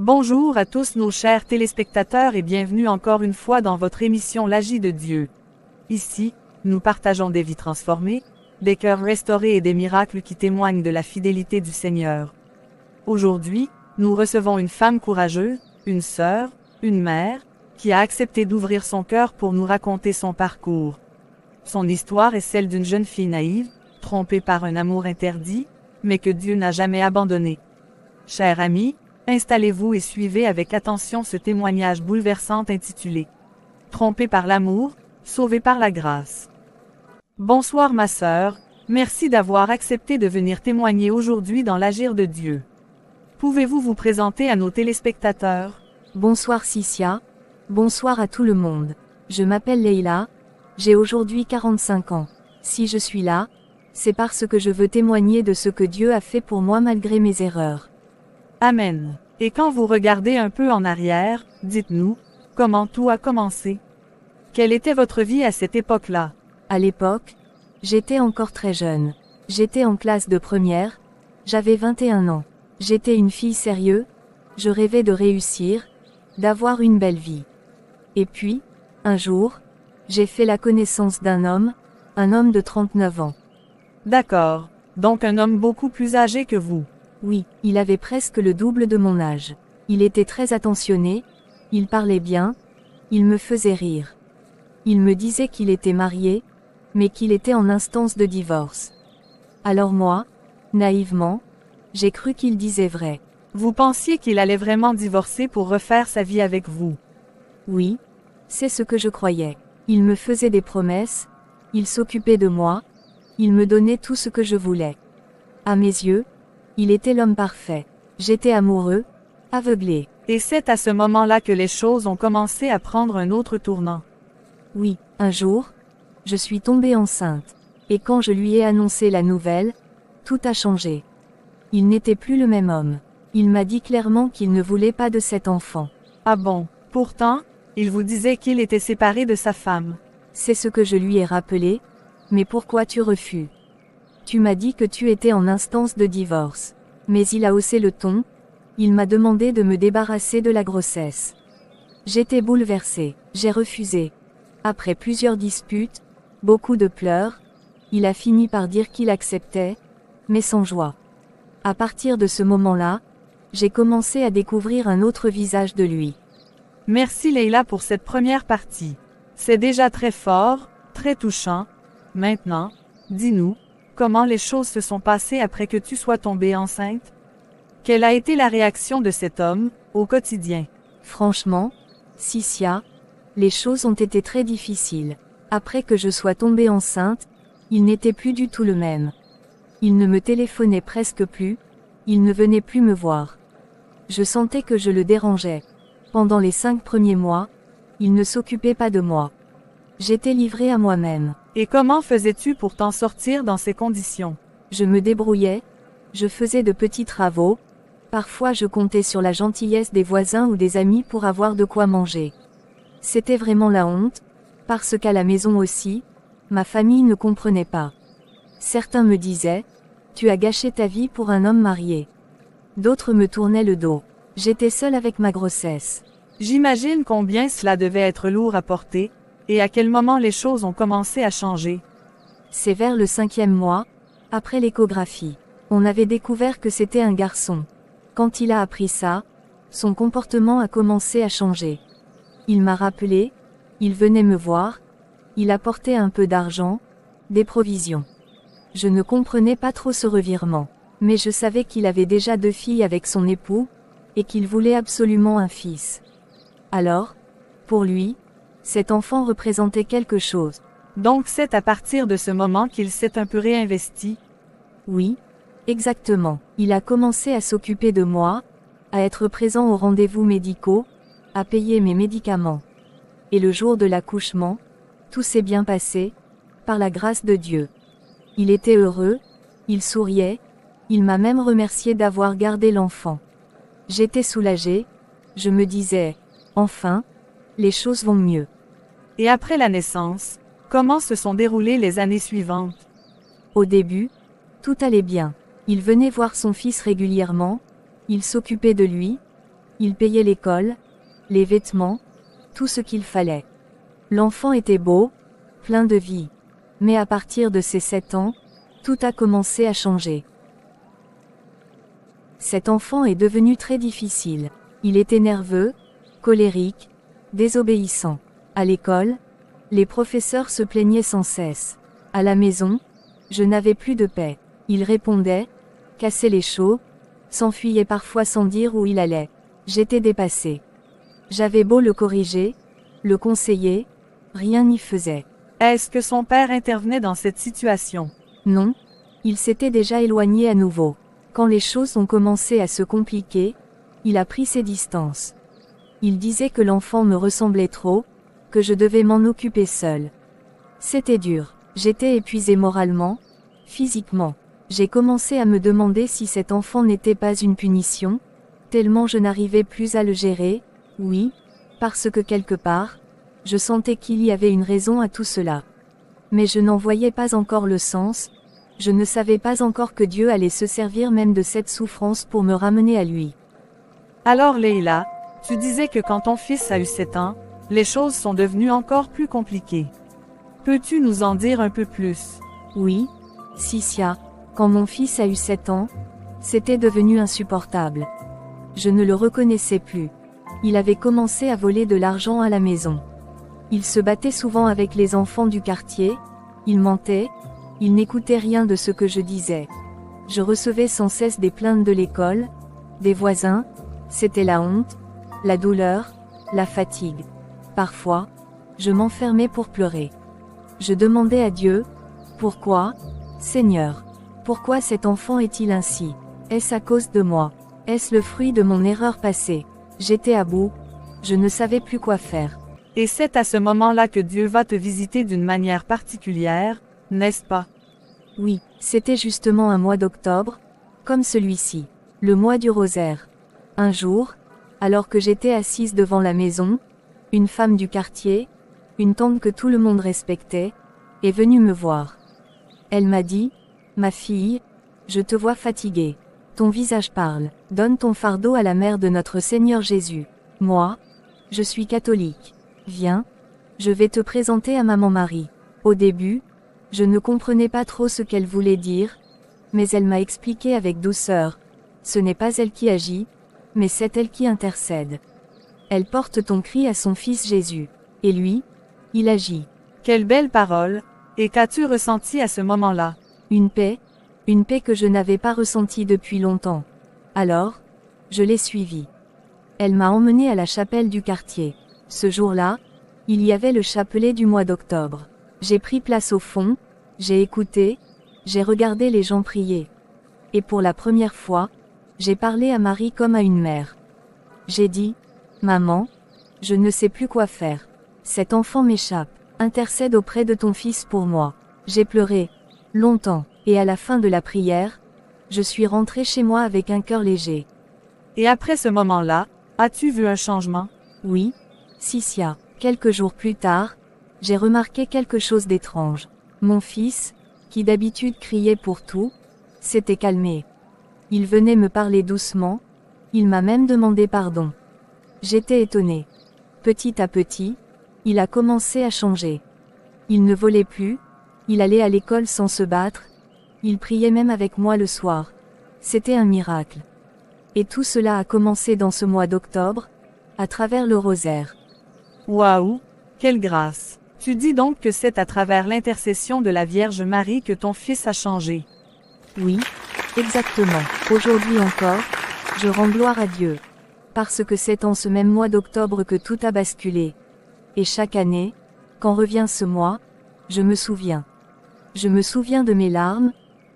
Bonjour à tous nos chers téléspectateurs et bienvenue encore une fois dans votre émission L'Agi de Dieu. Ici, nous partageons des vies transformées, des cœurs restaurés et des miracles qui témoignent de la fidélité du Seigneur. Aujourd'hui, nous recevons une femme courageuse, une sœur, une mère, qui a accepté d'ouvrir son cœur pour nous raconter son parcours. Son histoire est celle d'une jeune fille naïve, trompée par un amour interdit, mais que Dieu n'a jamais abandonnée. Chers amis, installez-vous et suivez avec attention ce témoignage bouleversant intitulé « Trompé par l'amour, sauvé par la grâce ». Bonsoir ma sœur, merci d'avoir accepté de venir témoigner aujourd'hui dans l'agir de Dieu. Pouvez-vous vous présenter à nos téléspectateurs? Bonsoir Cicia, bonsoir à tout le monde. Je m'appelle Leila, j'ai aujourd'hui 45 ans. Si je suis là, c'est parce que je veux témoigner de ce que Dieu a fait pour moi malgré mes erreurs. Amen. Et quand vous regardez un peu en arrière, dites-nous, comment tout a commencé? Quelle était votre vie à cette époque-là? À l'époque, j'étais encore très jeune. J'étais en classe de première, j'avais 21 ans. J'étais une fille sérieuse, je rêvais de réussir, d'avoir une belle vie. Et puis, un jour, j'ai fait la connaissance d'un homme, un homme de 39 ans. D'accord, donc un homme beaucoup plus âgé que vous. Oui, il avait presque le double de mon âge. Il était très attentionné, il parlait bien, il me faisait rire. Il me disait qu'il était marié, mais qu'il était en instance de divorce. Alors moi, naïvement, j'ai cru qu'il disait vrai. Vous pensiez qu'il allait vraiment divorcer pour refaire sa vie avec vous? Oui, c'est ce que je croyais. Il me faisait des promesses, il s'occupait de moi, il me donnait tout ce que je voulais. À mes yeux, il était l'homme parfait. J'étais amoureux, aveuglé. Et c'est à ce moment-là que les choses ont commencé à prendre un autre tournant. Oui, un jour, je suis tombée enceinte. Et quand je lui ai annoncé la nouvelle, tout a changé. Il n'était plus le même homme. Il m'a dit clairement qu'il ne voulait pas de cet enfant. Ah bon? Pourtant, il vous disait qu'il était séparé de sa femme. C'est ce que je lui ai rappelé. Mais pourquoi tu refuses? Tu m'as dit que tu étais en instance de divorce. Mais il a haussé le ton. Il m'a demandé de me débarrasser de la grossesse. J'étais bouleversée. J'ai refusé. Après plusieurs disputes, beaucoup de pleurs, il a fini par dire qu'il acceptait, mais sans joie. À partir de ce moment-là, j'ai commencé à découvrir un autre visage de lui. Merci Leila pour cette première partie. C'est déjà très fort, très touchant. Maintenant, dis-nous, comment les choses se sont passées après que tu sois tombée enceinte? Quelle a été la réaction de cet homme, au quotidien? Franchement, Cicia, les choses ont été très difficiles. Après que je sois tombée enceinte, il n'était plus du tout le même. Il ne me téléphonait presque plus, il ne venait plus me voir. Je sentais que je le dérangeais. Pendant les 5 premiers mois, il ne s'occupait pas de moi. J'étais livrée à moi-même. Et comment faisais-tu pour t'en sortir dans ces conditions? Je me débrouillais, je faisais de petits travaux, parfois je comptais sur la gentillesse des voisins ou des amis pour avoir de quoi manger. C'était vraiment la honte, parce qu'à la maison aussi, ma famille ne comprenait pas. Certains me disaient, tu as gâché ta vie pour un homme marié. D'autres me tournaient le dos. J'étais seule avec ma grossesse. J'imagine combien cela devait être lourd à porter, et à quel moment les choses ont commencé à changer. C'est vers le 5e mois, après l'échographie. On avait découvert que c'était un garçon. Quand il a appris ça, son comportement a commencé à changer. Il m'a rappelé, il venait me voir, il apportait un peu d'argent, des provisions. Je ne comprenais pas trop ce revirement, mais je savais qu'il avait déjà 2 filles avec son époux, et qu'il voulait absolument un fils. Alors, pour lui, cet enfant représentait quelque chose. Donc c'est à partir de ce moment qu'il s'est un peu réinvesti? Oui, exactement. Il a commencé à s'occuper de moi, à être présent aux rendez-vous médicaux, à payer mes médicaments. Et le jour de l'accouchement, tout s'est bien passé, par la grâce de Dieu. Il était heureux, il souriait, il m'a même remercié d'avoir gardé l'enfant. J'étais soulagée, je me disais, enfin, les choses vont mieux. Et après la naissance, comment se sont déroulées les années suivantes? Au début, tout allait bien. Il venait voir son fils régulièrement, il s'occupait de lui, Il payait l'école, les vêtements, tout ce qu'il fallait. L'enfant était beau, plein de vie. Mais à partir de ses 7 ans, tout a commencé à changer. Cet enfant est devenu très difficile. Il était nerveux, colérique, désobéissant. À l'école, les professeurs se plaignaient sans cesse. À la maison, je n'avais plus de paix. Il répondait, cassait les chevaux, s'enfuyait parfois sans dire où il allait. J'étais dépassée. J'avais beau le corriger, le conseiller, rien n'y faisait. Est-ce que son père intervenait dans cette situation? Non, il s'était déjà éloigné à nouveau. Quand les choses ont commencé à se compliquer, il a pris ses distances. Il disait que l'enfant me ressemblait trop, que je devais m'en occuper seule. C'était dur. J'étais épuisée moralement, physiquement. J'ai commencé à me demander si cet enfant n'était pas une punition, tellement je n'arrivais plus à le gérer, oui, parce que quelque part, je sentais qu'il y avait une raison à tout cela. Mais je n'en voyais pas encore le sens, je ne savais pas encore que Dieu allait se servir même de cette souffrance pour me ramener à lui. Alors Leila, tu disais que quand ton fils a eu 7 ans, les choses sont devenues encore plus compliquées. Peux-tu nous en dire un peu plus? Oui, Sissia, quand mon fils a eu 7 ans, c'était devenu insupportable. Je ne le reconnaissais plus. Il avait commencé à voler de l'argent à la maison. Il se battait souvent avec les enfants du quartier, il mentait, il n'écoutait rien de ce que je disais. Je recevais sans cesse des plaintes de l'école, des voisins, c'était la honte, la douleur, la fatigue. Parfois, je m'enfermais pour pleurer. Je demandais à Dieu, pourquoi, Seigneur, pourquoi cet enfant est-il ainsi? Est-ce à cause de moi? Est-ce le fruit de mon erreur passée? J'étais à bout, je ne savais plus quoi faire. Et c'est à ce moment-là que Dieu va te visiter d'une manière particulière, n'est-ce pas? Oui, c'était justement un mois d'octobre, comme celui-ci, le mois du rosaire. Un jour, alors que j'étais assise devant la maison, une femme du quartier, une tante que tout le monde respectait, est venue me voir. Elle m'a dit, « Ma fille, je te vois fatiguée. Ton visage parle, donne ton fardeau à la mère de notre Seigneur Jésus. Moi, je suis catholique. Viens, je vais te présenter à maman Marie. » Au début, je ne comprenais pas trop ce qu'elle voulait dire, mais elle m'a expliqué avec douceur. Ce n'est pas elle qui agit, mais c'est elle qui intercède. Elle porte ton cri à son fils Jésus. Et lui, il agit. Quelle belle parole, et qu'as-tu ressenti à ce moment-là? Une paix que je n'avais pas ressentie depuis longtemps. Alors, je l'ai suivie. Elle m'a emmenée à la chapelle du quartier. Ce jour-là, il y avait le chapelet du mois d'octobre. J'ai pris place au fond, j'ai écouté, j'ai regardé les gens prier. Et pour la première fois, j'ai parlé à Marie comme à une mère. J'ai dit, « Maman, je ne sais plus quoi faire. Cet enfant m'échappe. Intercède auprès de ton fils pour moi. » J'ai pleuré, longtemps, et à la fin de la prière, je suis rentrée chez moi avec un cœur léger. Et après ce moment-là, as-tu vu un changement? Oui, Sissia. Quelques jours plus tard, j'ai remarqué quelque chose d'étrange. Mon fils, qui d'habitude criait pour tout, s'était calmé. Il venait me parler doucement, il m'a même demandé pardon. J'étais étonnée. Petit à petit, il a commencé à changer. Il ne volait plus, il allait à l'école sans se battre, il priait même avec moi le soir. C'était un miracle. Et tout cela a commencé dans ce mois d'octobre, à travers le rosaire. Waouh, quelle grâce! Tu dis donc que c'est à travers l'intercession de la Vierge Marie que ton fils a changé. Oui, exactement. Aujourd'hui encore, je rends gloire à Dieu. Parce que c'est en ce même mois d'octobre que tout a basculé. Et chaque année, quand revient ce mois, je me souviens. Je me souviens de mes larmes,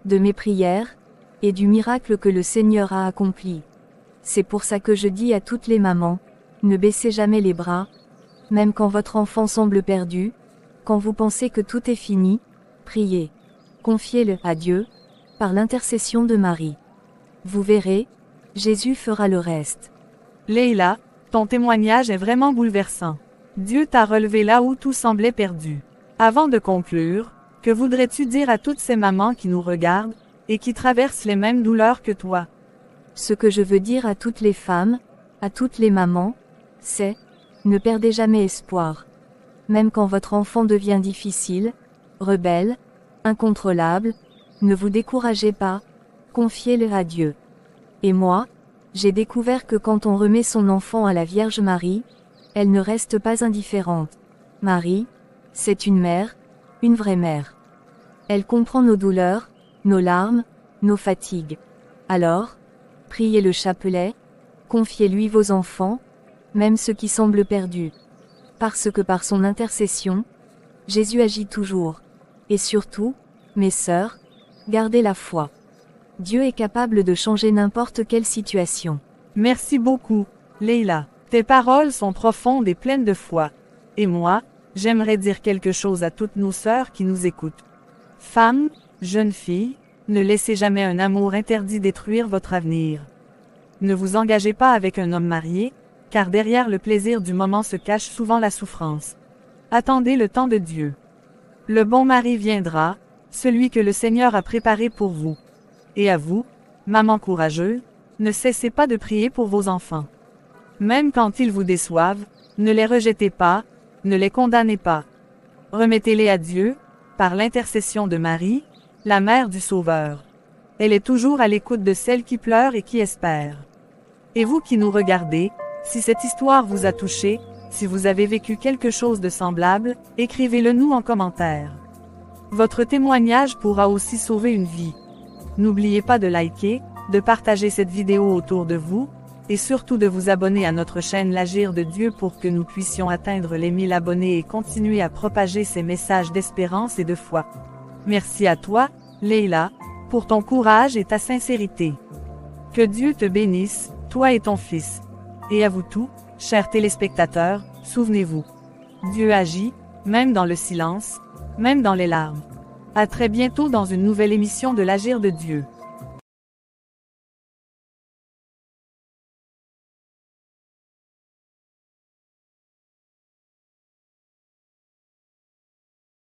de mes prières, et du miracle que le Seigneur a accompli. C'est pour ça que je dis à toutes les mamans, ne baissez jamais les bras, même quand votre enfant semble perdu, quand vous pensez que tout est fini, priez. Confiez-le à Dieu, par l'intercession de Marie. Vous verrez, Jésus fera le reste. Leila, ton témoignage est vraiment bouleversant. Dieu t'a relevé là où tout semblait perdu. Avant de conclure, que voudrais-tu dire à toutes ces mamans qui nous regardent, et qui traversent les mêmes douleurs que toi? Ce que je veux dire à toutes les femmes, À toutes les mamans, c'est « Ne perdez jamais espoir ». Même quand votre enfant devient difficile, rebelle, incontrôlable, ne vous découragez pas, confiez-le à Dieu. Et moi, j'ai découvert que quand on remet son enfant à la Vierge Marie, elle ne reste pas indifférente. Marie, c'est une mère, une vraie mère. Elle comprend nos douleurs, nos larmes, nos fatigues. Alors, priez le chapelet, confiez-lui vos enfants, même ceux qui semblent perdus. Parce que par son intercession, Jésus agit toujours. Et surtout, mes sœurs, gardez la foi. Dieu est capable de changer n'importe quelle situation. Merci beaucoup, Leila. Tes paroles sont profondes et pleines de foi. Et moi, j'aimerais dire quelque chose à toutes nos sœurs qui nous écoutent. Femmes, jeunes filles, ne laissez jamais un amour interdit détruire votre avenir. Ne vous engagez pas avec un homme marié, car derrière le plaisir du moment se cache souvent la souffrance. Attendez le temps de Dieu. Le bon mari viendra, celui que le Seigneur a préparé pour vous. Et à vous, maman courageuse, ne cessez pas de prier pour vos enfants. Même quand ils vous déçoivent, ne les rejetez pas, ne les condamnez pas. Remettez-les à Dieu, par l'intercession de Marie, la mère du Sauveur. Elle est toujours à l'écoute de celles qui pleurent et qui espèrent. Et vous qui nous regardez, si cette histoire vous a touché, si vous avez vécu quelque chose de semblable, écrivez-le nous en commentaire. Votre témoignage pourra aussi sauver une vie. N'oubliez pas de liker, de partager cette vidéo autour de vous, et surtout de vous abonner à notre chaîne L'Agir de Dieu pour que nous puissions atteindre les 1000 abonnés et continuer à propager ces messages d'espérance et de foi. Merci à toi, Leila, pour ton courage et ta sincérité. Que Dieu te bénisse, toi et ton fils. Et à vous tous, chers téléspectateurs, souvenez-vous. Dieu agit, même dans le silence, même dans les larmes. À très bientôt dans une nouvelle émission de L'Agir de Dieu.